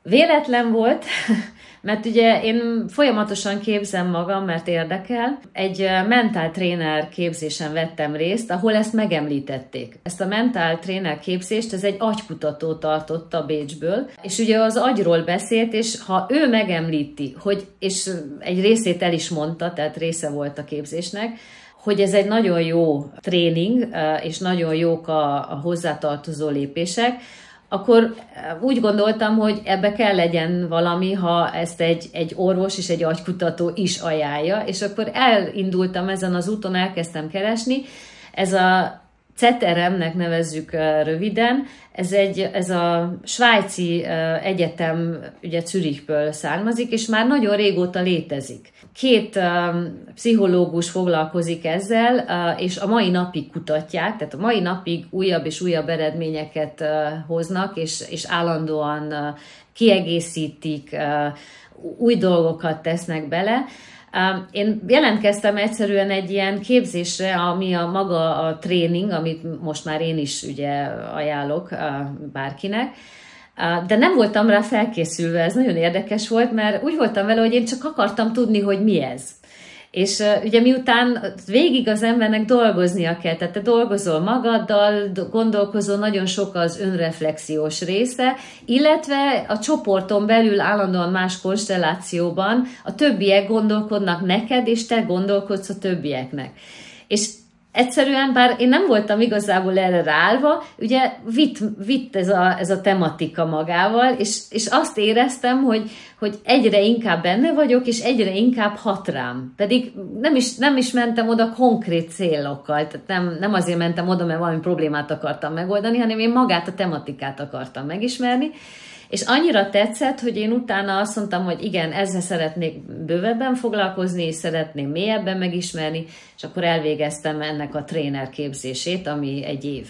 Véletlen volt, mert ugye én folyamatosan képzem magam, mert érdekel. Egy mentál tréner képzésen vettem részt, ahol ezt megemlítették. Ezt a mentál tréner képzést, ez egy agykutató tartotta Bécsből, és ugye az agyról beszélt, és ha ő megemlíti, és egy részét el is mondta, tehát része volt a képzésnek, hogy ez egy nagyon jó tréning, és nagyon jók a hozzátartozó lépések, akkor úgy gondoltam, hogy ebbe kell legyen valami, ha ezt egy orvos és egy agykutató is ajánlja, és akkor elindultam ezen az úton, elkezdtem keresni. Ez a CETRM-nek nevezzük röviden, ez a svájci egyetem, ugye Zürichből származik, és már nagyon régóta létezik. 2 pszichológus foglalkozik ezzel, és a mai napig kutatják, tehát a mai napig újabb és újabb eredményeket hoznak, és állandóan kiegészítik, új dolgokat tesznek bele. Én jelentkeztem egyszerűen egy ilyen képzésre, ami maga a tréning, amit most már én is ugye ajánlok bárkinek, de nem voltam rá felkészülve, ez nagyon érdekes volt, mert úgy voltam vele, hogy én csak akartam tudni, hogy mi ez. És ugye miután végig az embernek dolgoznia kell, tehát te dolgozol magaddal, gondolkozol, nagyon sok az önreflexiós része, illetve a csoporton belül állandóan más konstellációban a többiek gondolkodnak neked, és te gondolkodsz a többieknek. És egyszerűen, bár én nem voltam igazából erre ráállva, ugye vitt ez a tematika magával, és azt éreztem, hogy egyre inkább benne vagyok, és egyre inkább hat rám. Pedig nem is mentem oda konkrét célokkal, tehát nem azért mentem oda, mert valami problémát akartam megoldani, hanem én magát a tematikát akartam megismerni, és annyira tetszett, hogy én utána azt mondtam, hogy igen, ezzel szeretnék bővebben foglalkozni, és szeretném mélyebben megismerni, és akkor elvégeztem ennek a tréner képzését, ami 1 év.